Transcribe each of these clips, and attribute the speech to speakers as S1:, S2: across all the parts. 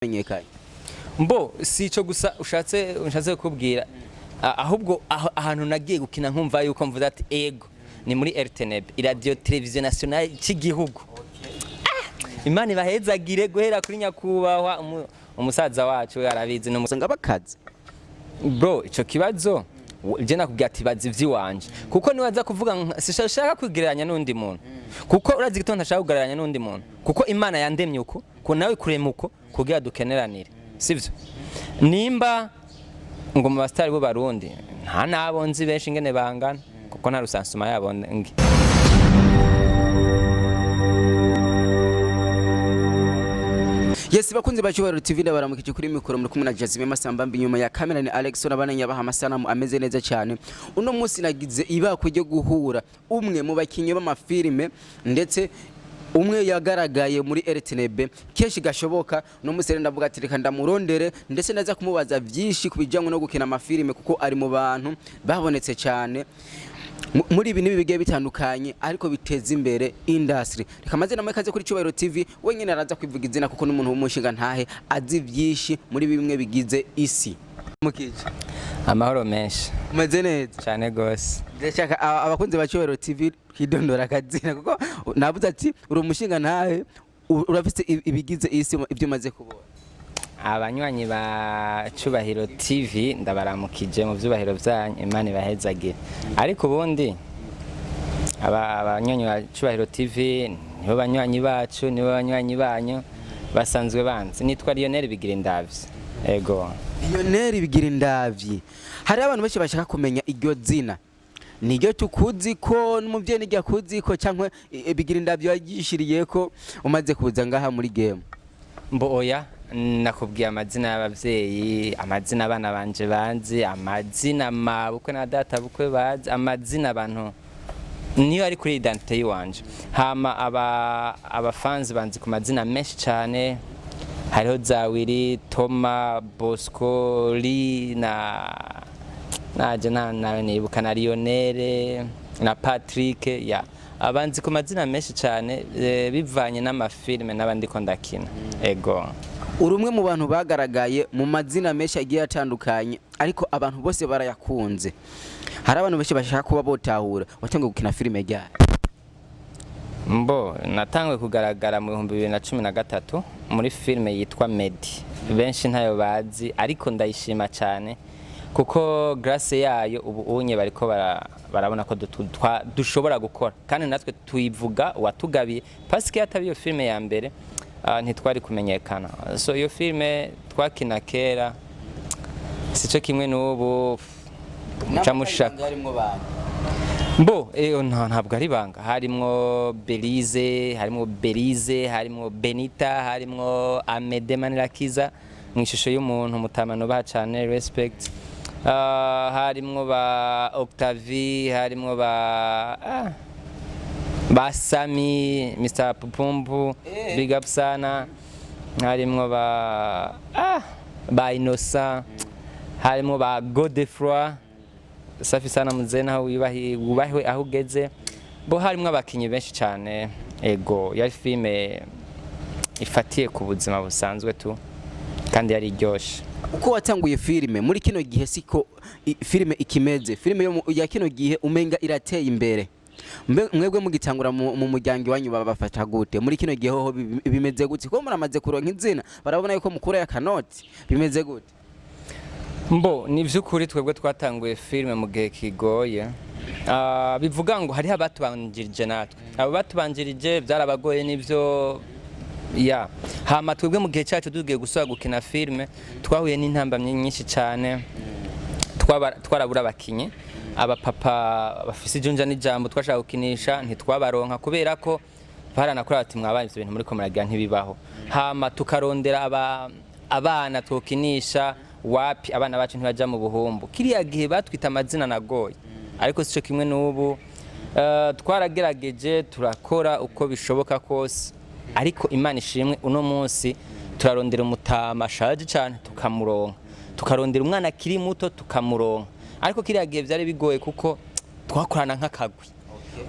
S1: menyekanye
S2: mbo si ico gusa ushatse kubwira ahubwo ahantu nagiye gukina nkumva yuko mvuze ati ego ni muri RTNB radio television nationale cy'igihugu. Imana ibahezagire guhera kuri nyakubahwa umusaza wacu yarabizi no musanga bakazi bro ico kibazo je nakubwiye ati bazi vyiwanje kuko niwaza kuvuga sishaka kugereranya n'undi muntu kuko urazi gitonda shaka kugereranya n'undi muntu kuko Imana yandemye uko ko nawe kuremuko kugira dukeneranire sivyo nimba ngo mu bastari bo barundi nta nabo nzi benshi ngene bangana kuko nta rusansuma yabo ngi
S1: Yes bakunzi bacyubahiro TV ndabaramukije kuri mikoro muri kumwe na Jazime Masamba nyuma ya kamera ni Alex n'abananya baha amasanamu ameze neza cyane. Uno munsi nagize ibako ryo guhura umwe mu bakinyi b'amafilme ndetse umwe yagaragaye muri RTNB kenshi gashoboka no musere ndavuga ati reka ndamurondere ndetse naza kumubaza byinshi kubijyanye no gukina amafilme kuko ari mu bantu babonetse cyane muri ibi nibigiye bitandukanye ariko biteza imbere industry. Reka maze namwe kaze kuri Cyubahiro TV wenyine araza kwivuga izina kuko n'umuntu w'umushinga ntahe azi byinshi muri bimwe bigize isi. Mukije
S2: amahoro menshi
S1: umeze neza
S2: cyane gose
S1: ndashaka abakunzi ba Cyubahiro TV kidondora kazina kuko nabuze ati uri umushinga ntahe urafite ibigize isi ibyo maze kubona.
S2: Abanywanyi ba Cyubahiro TV ndabaramukije mu byubahiro byanyu Imana ibahezagire ariko ubundi abanywanyi ba Cyubahiro TV nibo banywanyi bacu nibo banywanyi banyu basanzwe banze nitwa Lionel bigira indavyi ego
S1: Lionel bigira indavyi hari abantu benshi bashaka kumenya iryo zina niryo tukuzi ko n'umuvyeyi niryo kuzi ko cyangwa bigira indavyi yagishiriye ko umaze kuza ngaha muri game
S2: mbo oya nakubwiye amazina y'abavyeyi amazina abana banje banzi amazina mabukwe na data bukwe bazi amazina abantu niyo ari kuri identity yiwanje hama aba fans banzi ku mazina menshi cyane hariho Zawiri Toma Bosco Li naje nawe nibuka na Lionel na Patrick ya abanzi ku mazina menshi cyane bivanye n'amafilme n'abandi ko ndakina ego
S1: urumwe mu bantu bagaragaye mu mazina menshi agiye atandukanye ariko abantu bose barayakunze. Hari abantu benshi bashaka kuba botahura watangiye gukina filme ryari?
S2: Mbo natangwe kugaragara mu 2013 muri filme yitwa Medi benshi ntayo bazi ariko ndayishima cyane kuko grace yayo ubu unye bariko barabona ko dushobora gukora kandi natwe tuyivuga watugabiye parce que atabiyo filme ya mbere ntitwari kumenyekana so iyo filme twakina kera sico kimwe n'ubu camushaka mbo ntabwo ari banga harimwo Belize harimwo Benita harimwo Amede Manirakiza mu ishusho y'umuntu mutamano ba cyane respect harimwo ba Octavie harimwo ba Sami Mr. Pupumbu big up sana harimwo ba Innocent harimwo ba Godefroy safi sana muzena wubahwe aho ugeze bo harimwo abakinyi benshi cyane ego yari filme ifatiye ku buzima busanzwe tu kandi yari iryoshe.
S1: Uko watanguye filme muri kino gihe siko filme ikimeze filme ya kino gihe umenga irateye imbere mwebwe mugitangura mu muryango wanyu babafata gute muri kino gihe ho bimeze gute ko muramaze kuronka izina barabona yuko mukura ya kanoti bimeze gute?
S2: Mbo ni vyukuri twebwe twatanguye filme mu gihe kigoye bivuga ngo hari abatubanjirije natwe abo batubanjirije byarabagoye nivyo ya hama twebwe mu gihe cyacu tugiye gusaba gukina filme twahuye n'intambamye nyinshi cyane twarabura abakinyi aba papa bafise ijunja n'ijambo twashaka gukinisha ntitwabaronka kubera ko baranakora ati mwabaye ivyo bintu muri ko muragira ntibibaho hama tukarondera abana twokinisha wapi abana bacu ntibaja mu buhumbu kiriya gihe batwita amazina nagoye ariko sico kimwe n'ubu twagerageje turakora uko bishoboka kose ariko Imana ishimwe uno munsi turarondera umutama shaje cyane tukamuronka tukarondera umwana kiri muto tukamuronka ariko kiriya gihe byari bigoye kuko twakorana nk'akagwi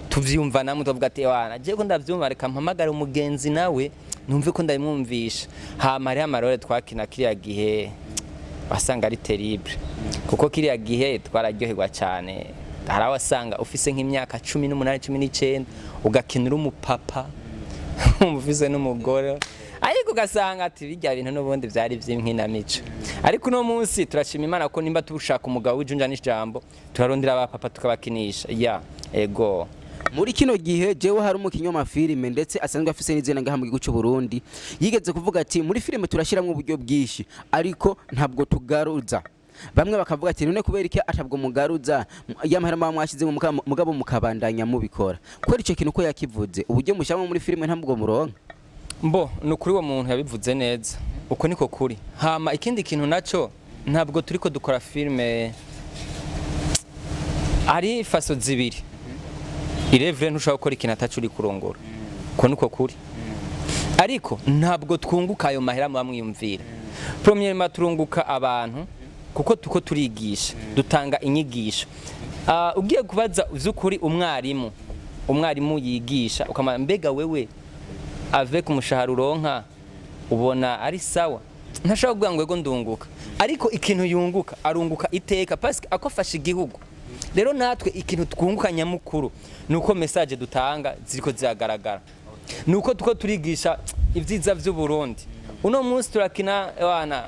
S2: tuvyumva namwe tuvuga ati wana je ko ndavyumva reka mpamagara umugenzi nawe numve ko ndabimwumvisha. Hama hariho amarore twakina kiriya gihe wasanga ari terrible kuko kiriya gihe twararyoherwa cyane. Hari abasanga ufise nk'imyaka 18 19 ugakinira umupapa umufise n'umugore, ariko ugasanga ati bijya bintu n'ubundi byari by'inkinamico. Ariko uno munsi turashima Imana ko nimba tubushaka umugabo w'ijunja n'ijambo turarondera abapapa tukabakinisha. Ego
S1: muri kino gihe jewe hari umukinyi w'amafilime ndetse asanzwe afise n'izina ngaha mu gihugu cy'u Burundi yigeze kuvuga ati muri filime turashiramwe uburyo bwishi ariko ntabwo tugaruza. Bamwe bakavuga ati none kubera iki atabwo mugaruza yamahera mwashize mu mugabo mukabandanya mubikora kwera ico kintu ko yakivuze uburyo mushamo muri filime ntabwo muronka.
S2: Mbo nukuri wo muntu yabivuze neza uko niko kuri. Hama ikindi kintu naco ntabwo turiko dukora filime ari faso zibiri. Irevre ntushaka gukora ikintu atacuri kurongora uko niko kuri, ariko ntabwo twunguka ayo mahera mwamwiyumvira. Premièrement turunguka abantu kuko tuko turigisha dutanga inyigisho. Ugiye kubaza uzukuri umwarimu yigisha ukama mbega wewe avec umushahara uronka ubona ari sawa, ntashaka kuvuga ngo yego ndunguka, ariko ikintu yunguka arunguka iteka parce que akofasha igihugu. Rero natwe ikintu twunguka nyamukuru nuko message dutanga ziriko ziragaragara, nuko tuko turigisha ivyiza vy'u Burundi. Uno munsi turakina wana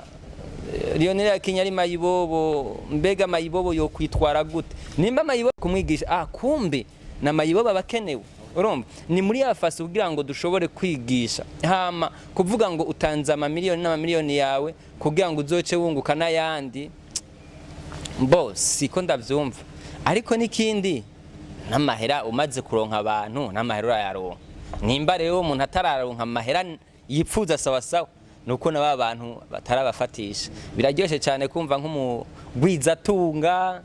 S2: Lionel yakinya ari mayibobo, mbega mayibobo yo kwitwara gute? Nimba mayibobo kumwigisha kumbe na mayibobo abakenewe. Urumva ni muri yafase kugira ngo dushobore kwigisha. Hama kuvuga ngo utanza amamiliyoni n'amamiliyoni yawe kugira ngo uzoce wunguka n'ayandi, mbo siko ndavyumva. Ariko nikindi n'amahera umaze kuronka abantu n'amahera urayaronka. Nimba rero umuntu atararonka amahera yipfuza sawa sawa nuko naba abantu batarabafatisha. Biraryoshe cyane kumva nk'umugwizatunga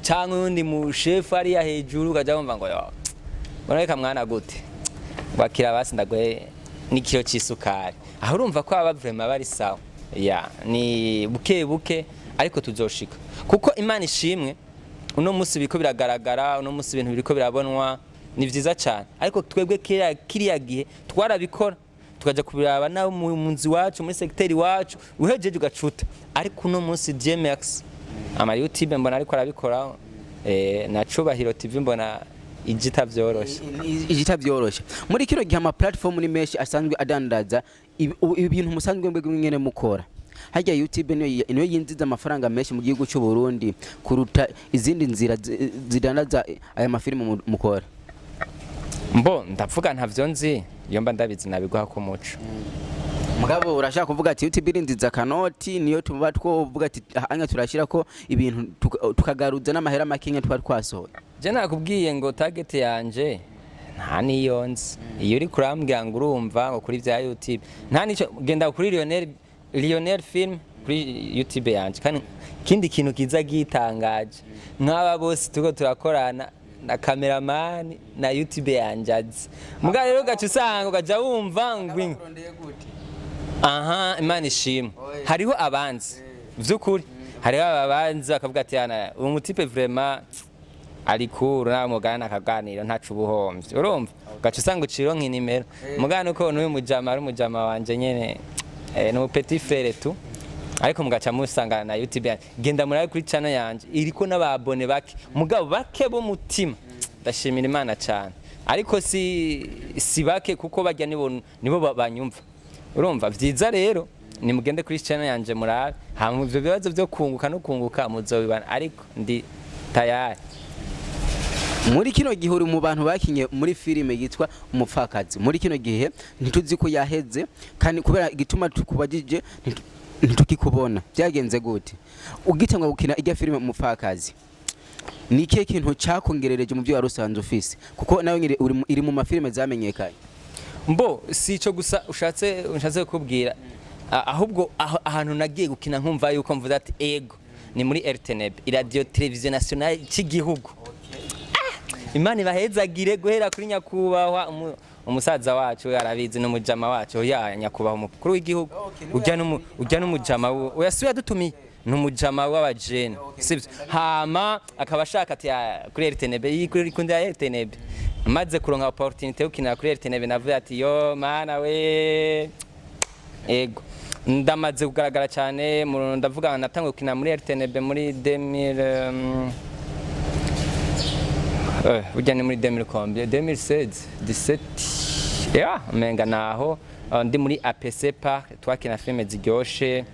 S2: cyangwa undi mu chef ari ya hejuru kaja kumva ngo yo bareka mwana gute bakira basi ndagwe nikiro cy'isukari. Aho urumva ko aba vraiment bari sawa. Ni buke buke ariko tuzoshika kuko Imana ishimwe. Uno munsi biko biragaragara, uno munsi ibintu biriko birabonwa ni vyiza cyane, ariko twebwe kiriya gihe twarabikora tukaja kubiraba nawe mu nzi wacu muri secteur wacu uhejeje ugacuta. Ariko uno munsi DMX ama YouTube mbona ariko arabikora na Cubahiro TV mbona igita byoroshe. Muri kino gihe ama platform ni menshi asanzwe adandaza ibintu musanzwe mbega mwene mukora. Hajya YouTube niyo yinjiza amafaranga menshi mu gihugu cy'u Burundi kuruta izindi nzira zidandaza aya mafilime mukora. Mbo ndavuga ntavyo nzi iyo mba ndabizi nabigwa ko muco.
S1: Mugabo urashaka kuvuga ati YouTube irindiza kanoti niyo tuba twovuga ati anya turashira ko ibintu tukagaruza n'amahera makinga twa twasohoye.
S2: Je nakubwiye ngo target yanje nta niyonzi. Iyo uri kurambwira ngo urumva ngo kuri vya YouTube nta nico genda kuri Lionel film kuri YouTube yanje. Kandi kindi kintu kiza gitangaje nk'aba bose tuko turakorana na cameraman na YouTube yanjazi. Muga rero gacu usanga ukaja wumva ngwinga. Imana ishimwe. Hariho abanzi vy'ukuri, hariho ababanzi bakavuga ati yana umutipe vraiment ariko uramugana akaganira ntacu buhomvye. Urumva gacu usanga uciro nk'inimero mugana uko n'uyu mujama ari umujama wanje nyene no petit frère tu, ariko mugaca musanga na YouTube genda muri kuri channel yanje iriko n'ababone bake mugabo bake bo mutima. Ndashimira Imana cyane, ariko si bake kuko bajya nibo banyumva. Urumva vyiza rero ni mugende kuri channel yanje murabe hamwe ivyo bibazo byo kunguka no kunguka muzobibana, ariko ndi tayari.
S1: Muri kino gihe uri mu bantu bakinye muri filime yitwa Umupfakazi. Muri kino gihe ntituzi ko yaheze kandi kubera igituma tukubajije ntitukikubona. Byagenze gute ugitangwa gukina ijya filime Umupfakazi? Ni ikihe kintu cyakongerereje mu byo warusanze ufise kuko nawe iri mu mafilime zamenyekanye?
S2: Mbo sico gusa ushatse kubwira ahubwo ahantu nagiye gukina nkumva yuko mvuze ati ego ni muri RTNB radio television nationale y'igihugu. Imana ibahezagire guhera kuri nyakubahwa umusaza wacu arabizi n'umujama wacu ya nyakubaho umukuru w'igihugu ujya n'umujama uyasuye dutumiye n'umujama w'abajene sivyo hama akaba ashaka ati kuri RTNB kuri kunda RTNB maze kuronka opportunity yo kina kuri RTNB navuye ati yo mana we ego ndamaze kugaragara cyane ndavuga natangiye gukina muri RTNB muri 2000 ujyane muri 2016 17 menga naho ndi muri APC Park twakina filme ziryoshe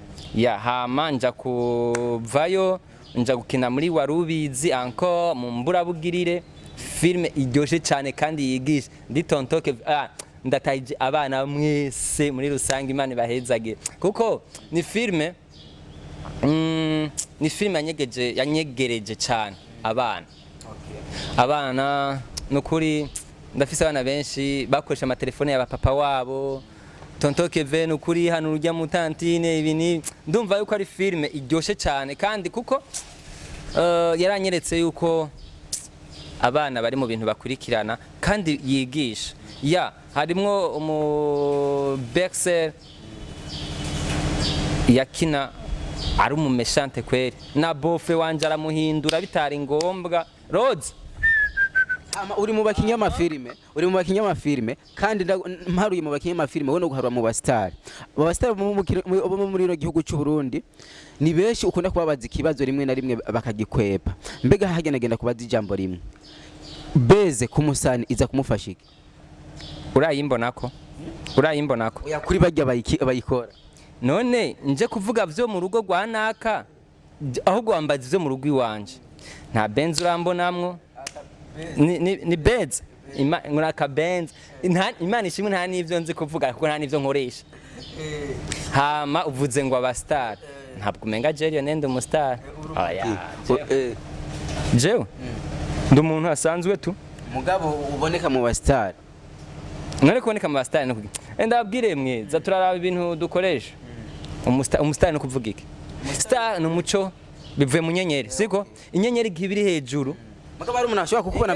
S2: hama nja kuvayo nja gukina muri warubizi encore mu mburabugirire filme iryoshe cyane kandi yigisha ndi tontoke ndataije abana mwese muri rusange Imana bahezage kuko ni filme yanyegereje cyane abana nukuri ndafise abana benshi bakoresha amatelefone ya papa wabo tontoke ve nukuri hano urujya mu tantine ibini ndumva yuko ari filme iryoshe cyane kandi kuko yaranyeretse yuko abana bari mu bintu bakurikirana kandi yigisha harimwo umu Bexer yakina ari umumeshante kweri na bofe wanje aramuhindura bitari ngombwa Rhodes
S1: uri mu bakinyi y'amafilme kandi mparuye mu bakinyi y'amafilme wowe no guharura mu bastar bo muri ino gihugu cy'u Burundi ni benshi ukunda kubabaza ikibazo rimwe na rimwe bakagikwepa mbega hagenagenda kubaza ijambo rimwe beze kumusani iza kumufasha iki urayimbonako oya kuri bajya bayikora
S2: none nje kuvuga vyo mu rugo rwa naka aho gwambaza vyo mu rugo iwanje nta benz urambonamwo ni benz nguraka benz Imana ishimwe nta nivyo nzi kuvuga kuko nta nivyo nkoresha hama uvuze ngo abastar ntabwo umenga Jerry nende umustar oya jewe ndi umuntu asanzwe tu
S1: mugabo uboneka mu bastar
S2: none kuboneka mu bastar no ndabwire mwe za turaraba ibintu dukoresha umustar no kuvuga iki star no muco bivuye mu nyenyeri siko inyenyeri gibiri hejuru
S1: Makaba hari umuntu ashaka kukubona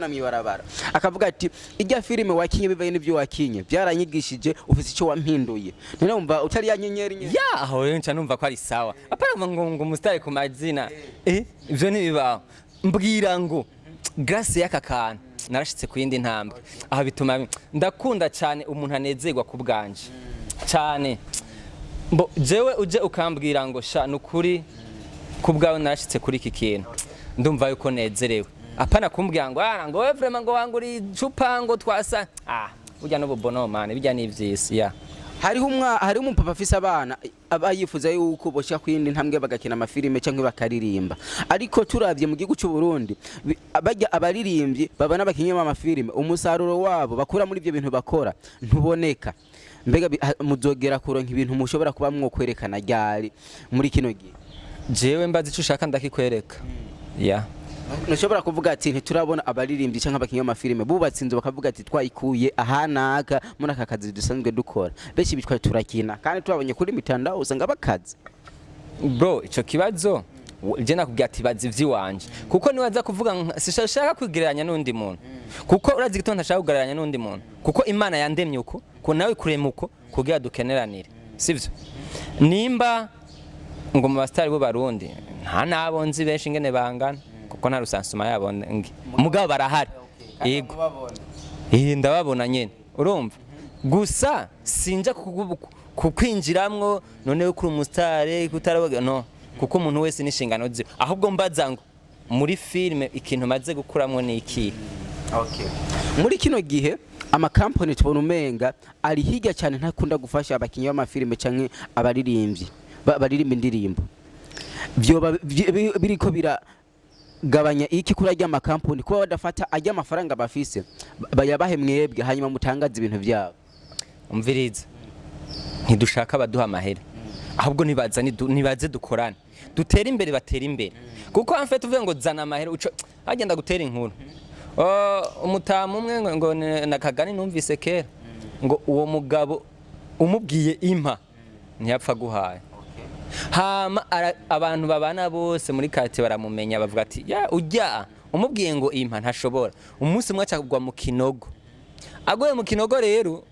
S1: mwibarabara akavuga ati ijya filime wakinye bivaye n'ibyo wakinye byaranyigishije ufite icyo wampinduye none umva utari ya nyenyeri
S2: aho rero nca numva ko ari sawa apara ngo umustari ku mazina ivyo nibibaho mbwira ngo grace y'aka kantu narashitse ku yindi ntambwe aho bituma ndakunda cyane umuntu anezerwa ku bwanje cyane jewe uje ukambwira ngo sha nukuri ku bwawe narashitse kuri iki kintu ndumva yuko nezerewe apana kumbwira ngo ngo vraiment ngo wanguri icupa ngo twasa ujya no bono man bijya n'ivyisi
S1: hari umupapa afise abana abayifuza yuko boshya kwindi ntambwe bagakina amafilime cyangwa bakaririmba ariko turavye mu gihugu cy'u Burundi bajya abaririmbyi baba n'abakinyi b'amafilime umusaruro wabo bakura muri ibyo bintu bakora ntuboneka mbega muzogera kuronka ibintu mushobora kuba mwo-kwerekana ryari muri kino gihe
S2: jewe mbazi ico ushaka ndakikwereka
S1: ntushobora kuvuga ati ntiturabona abaririmbyi cyangwa abakinyi b'amafilime bubatse inzu bakavuga ati twayikuye ahanaka muri aka kazi dusanzwe dukora benshi bitwaye turakina kandi tubabonye kuri mitandao usanga bakaze
S2: bro ico kibazo je nakubwira ati bazi ivy'iwanje kuko niwaza kuvuga sishaka kwigereranya n'undi muntu kuko urazi gito ntashaka kugereranya n'undi muntu kuko Imana yandemye uko ko nawe kurema uko kugira dukeneranire sivyo nimba ngo mu bastari bo Barundi nta nabonzi benshi ngene bangana kuko nta rusansuma yabo mugabo barahari yego ndababona nyene urumva gusa sinja kukwinjiramwo none kuri umustare kutaraboga no kuko umuntu wese n'inshingano ze ahubwo mbaza ngo muri filme ikintu maze gukuramwo ni iki
S1: muri kino gihe amakampani tubona umenga ari hirya cyane ntakunda gufasha abakinyi b'amafilime canke abaririmbyi baririmba indirimbo biriko biragabanya iki kuri ajya amakampani kuba badafata ajya amafaranga bafise bayabahe mwebwe hanyuma mutangaza ibintu byabo
S2: umviriza ntidushaka baduha amahera ahubwo nibaze dukorane dutera imbere batera imbere kuko en fait uvuye ngo zana amahera agenda gutera inkuru umutamu umwe ngo nakagani numvise kera ngo uwo mugabo umubwiye impa ntiyapfa guhaye hama abantu babana bose muri kati baramumenya bavuga ati ujya umubwiye ngo impa ntashobora umunsi umwe acagwa mu kinogo agoye mu kinogo rero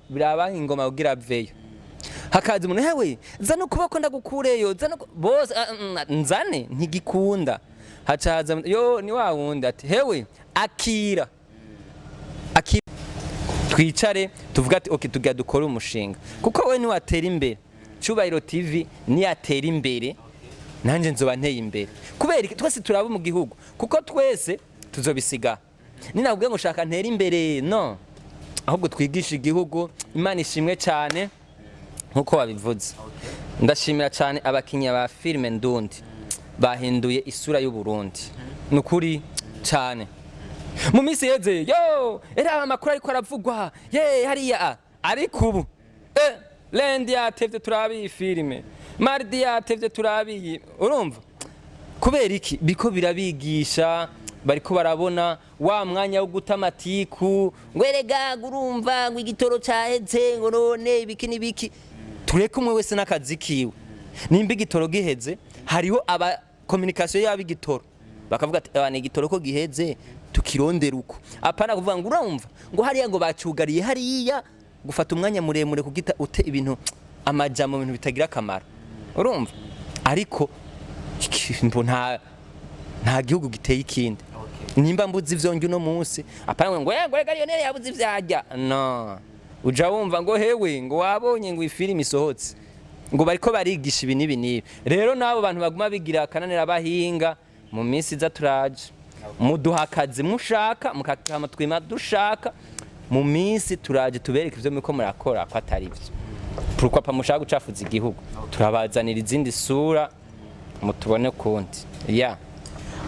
S2: biraba ingoma kugira aveyo hakaza umuntu hewe zana ukuboko ndagukureyo zana bose nzane ntigikunda hacaza yo ni wa wundi ati hewe akira twicare tuvuga ati okay tugiye dukora umushinga kuko we ni watera imbere Cyubahiro TV ni yatera imbere nanje nzoba nteye imbere kubera twese turaba mu gihugu kuko twese tuzobisiga ninabwiye ngo shaka ntera imbere no ahubwo twigisha igihugu Imana ishimwe cyane nkuko wabivuze ndashimira cyane abakinya ba filime ndundi bahinduye isura y'u Burundi nukuri cyane mu minsi yeze yo era amakuru ariko aravugwa ye hariya ariko ubu lendi yatevye turabi filime mardi yatevye turabi urumva kubera iki biko birabigisha bariko barabona wa mwanya wo gutamatiku ngwerega urumva ngo igitoro caheze ngo none ibiki nibiki tureke umwe wese nakazi kiwe nimba igitoro giheze hariho aba communication yaba igitoro bakavuga ati abane igitoro ko giheze tukirondera uko apana kuvuga ngo urumva ngo hariya ngo bacugariye hariya gufata umwanya muremure kugita ute ibintu amajambo ibintu bitagira kamaro urumva ariko nta gihugu giteye ikindi nimba mbuzi ivyo no munsi apana ngo rega Lionel yabuze ivyarya no uja wumva ngo hewe ngo wabonye ngo ifilimi isohotse ngo bariko barigisha ibi nibi rero nabo bantu baguma bigira kananira bahinga mu minsi za turaje muduhakaze mushaka mukakama twima dushaka mu minsi turaje tubereka ivyo miko murakora ko atari byo pourquoi pas mushaka gucafuza igihugu turabazanira izindi sura mutubone kundi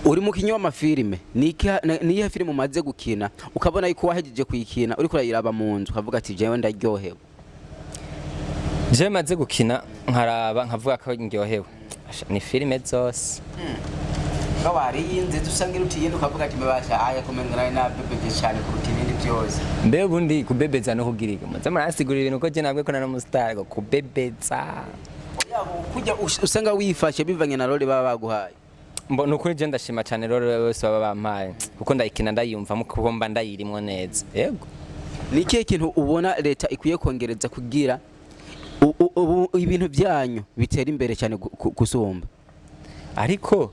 S1: uri mu kinyo w'amafilime niye filime umaze gukina ukabona yuko wahejeje kuyikina uri kurayiraba mu nzu ukavuga ati jewe ndaryohewe
S2: je maze gukina nkaraba nkavuga ko ndyohewe ni filime zose
S1: bawari yinze dusangira utiyende ukavuga ati mebasha aya komengana na bebebe cyane kuruta ibindi byose
S2: mbe ubundi kubebeza no kugiriga maze murasigura ibintu ko je nabwe ko na mustar go kubebeza
S1: kujya usanga wifashe bivanye na role baba baguhaye
S2: mbona ukuri je ndashima cyane rero bose baba bampaye kuko ndayikina ndayumva muko mba ndayirimo neza yego
S1: ni ikihe kintu ubona leta ikwiye kongereza kugira ibintu byanyu bitera imbere cyane gusumba
S2: ariko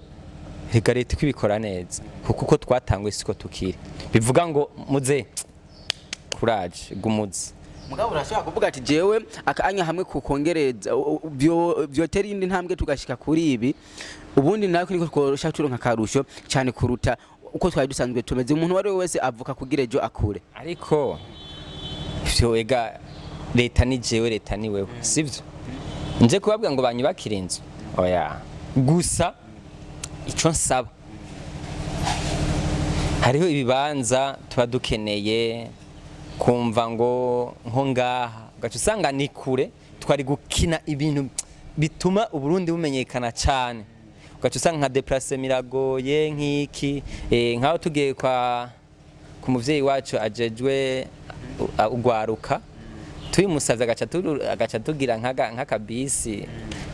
S2: rega leta kwibikora neza kuko twatangwe siko tukiri bivuga ngo muze courage gumuze
S1: mugabo urashaka kuvuga ati jewe akanya hamwe kukongereza byotera indi ntambwe tugashika kuri ibi ubundi nako niko twoshaka turonka karusho cyane kuruta uko twari dusanzwe tumeze umuntu wari wese avuka kugira ejo akure
S2: ariko ivyo ega leta ni jewe leta ni wewe sivyo nje kubabwa ngo banyubakire inzu oya gusa ico nsaba hariho ibibanza tuba dukeneye kumva ngo nko ngaha gacu usanga ni kure twari gukina ibintu bituma uburundi bumenyekana cyane gacu usanga nka déplacer miragoye nk'iki nkaho tugiye ku muvyeyi wacu ajejwe ugwaruka tuyimusavye agaca tugira nk'akabisi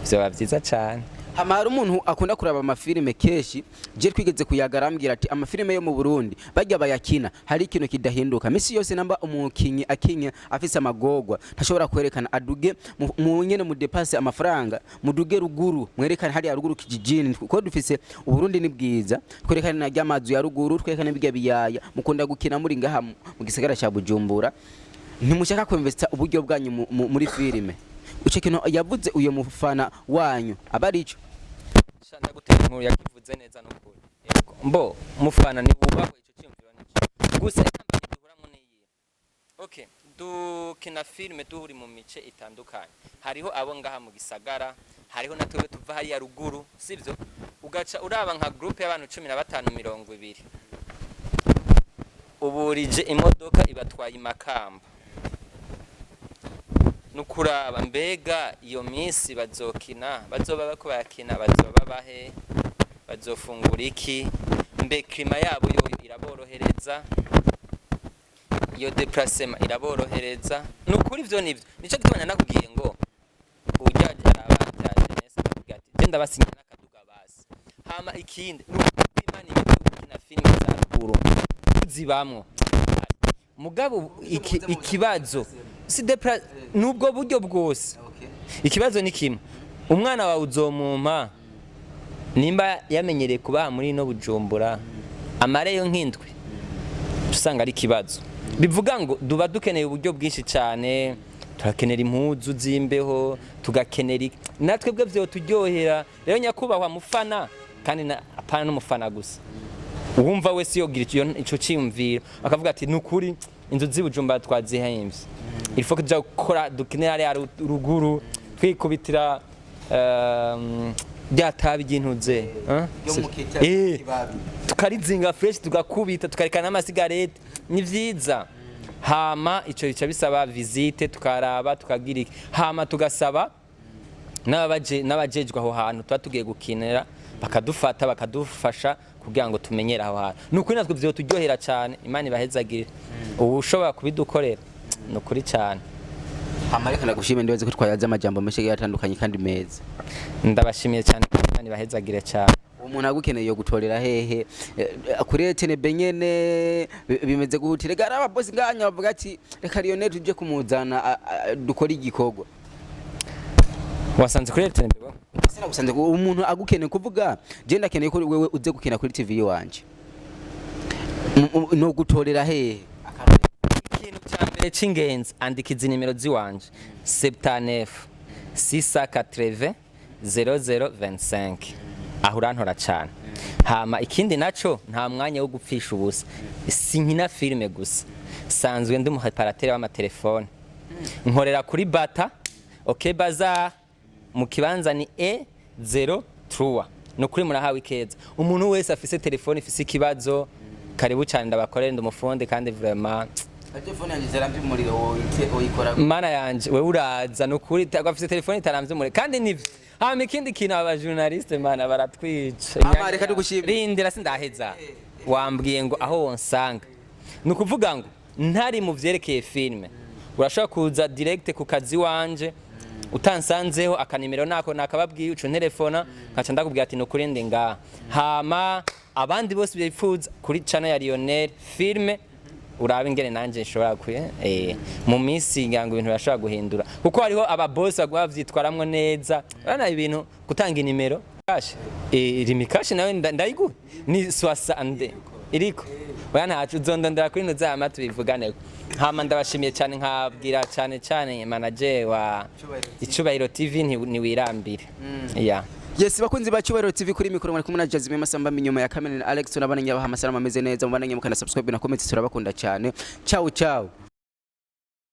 S2: byo byiza cyane
S1: hamara umuntu akunda kuraba amafilime keshi je twigeze kuyagarambira ati amafilime yo mu Burundi bajya bayakina hari ikintu kidahinduka misi yose namba umukinyi akinye afise amagogwa ntashobora kwerekana aduge mu nyene mu dépasse amafaranga muduge ruguru mwerekana hari ruguru kijijini kuko dufise Uburundi ni bwiza kwerekana na ryamazu ya ruguru twerekana bijya biyaya mukunda gukina muri ngaha mu gisagara cya Bujumbura ntimushaka kwinvesta uburyo bwanyu muri filime uce kintu yavuze uyo mufana wanyu abarico
S2: shanda gutera inkuru yakivuze neza n'ukuri mbo mufana ni bubaho ico cyumviro nico gusa intambwe duhuramwe niyi okay dukina filime duhuri mu mice itandukanye hariho abo ngaha mu gisagara hariho natwe tuva hari ya ruguru sivyo ugaca uraba nka groupe y'abantu 15-20 uburije imodoka ibatwaye imakamba nukuraba mbega iyo minsi bazokina bazoba bako bayakina bazoba bahe bazofungura iki mbe klima yabo yo iraborohereza iyo déplacement iraborohereza nukuri ivyo nivyo nico gitubanya nakubwiye ngo ujyaje arabataje nese kuvuga ati genda basinya nakaduga basi hama ikindi nukuri Imana igikina filime za ruguru zibamwo mugabo ikibazo si depra nubwo buryo bwose ikibazo ni kimwe umwana wawe uzomumpa nimba yamenyereye kubaha muri no Bujumbura amareyo nk'indwi usanga ari kibazo bivuga ngo duba dukeneye uburyo bwinshi cyane turakenera impuzu zimbeho tugakenera natwe bwe byo turyohera rero nyakubahwa mufana kandi apana n'umufana gusa uwumva wese yogira ico cyimvira akavuga ati nukuri inzu z'Ibujumbura twazihembye il faut que tujya gukora dukenera ari ruguru twikubitira byatabi gintuze tukarizinga fresh tugakubita tukareka n'amasigarete ni vyiza hama ico bica bisaba visite tukaraba tukagira hama tugasaba n'abajejwe aho hantu tuba tugiye gukinira bakadufata bakadufasha kugira ngo tumenyere aho hantu nukuri natwe byo turyohera cyane Imana ibahezagire ubu ushobora kubidukorera nukuri cyane
S1: amareka nagushimye ndibaze ko twayaza amajambo menshi yatandukanye kandi meza
S2: ndabashimiye cyane Imana ibahezagire cyane
S1: umuntu agukeneye yo gutorera hehe kuri TNB nyene bimeze guhutire gara ababosi nganya bavuga ati reka Lionel tuje kumuzana dukora igikorwa
S2: wasanze kuri TNB
S1: sina gusanze umuntu agukeneye kuvuga je ndakeneye ko wewe uze gukina kuri TV wanje no gutorera hehe
S2: ikintu cyambere cingenzi andika izi nimero ziwanje 79 680 0025 aho urantora cyane hama ikindi naco nta mwanya wo gupfisha ubusa sinkina filme gusa sanzwe ndi umuheparatere w'amatelefone nkorera kuri bata okay baza mu kibanza ni E03 no kuri murahawe ikeza umuntu wese afise telefone ifise ikibazo karibu cyane ndabakorera ndumufonde kandi vraiment
S1: telefone yanjye zarambi muri oyikora
S2: mana yanje we uraza no kuri afise telefone itaramvye muri kandi nivyo hama ikindi kintu aba journaliste mana baratwica
S1: ama reka tugushimira
S2: rindira sindaheza wambwiye ngo aho wonsanga nukuvuga ngo ntari mu vyerekeye filme urashaka kuza direct ku kazi wanje utansanzeho akanimero nako nakababwiye uco telefona nkaca ndakubwira ati nukuri ndi nga hama abandi bose byifuza kuri channel ya Lionel filme urabe ingene nanje nshobora mu minsi ngango ibintu yashobora guhindura kuko hariho aba boss bagwavyitwaramwe neza bana ibintu gutanga inimero cash irimi cash nawe ndayiguhe ni 60 iriko bana hacu uzondondera kuri nuza amatu bivugane hama ndabashimiye cyane nkabwira cyane manager wa Icubahiro TV ni wirambire yeah.
S1: Yes bakunzi ba Cyubahiro TV kuri mikoro muri kumwe na Jazime Masamba inyuma ya kamera Alex nabana nyabaha amasarama ameze neza mubana nyamukana subscribe na comment turabakunda cyane ciao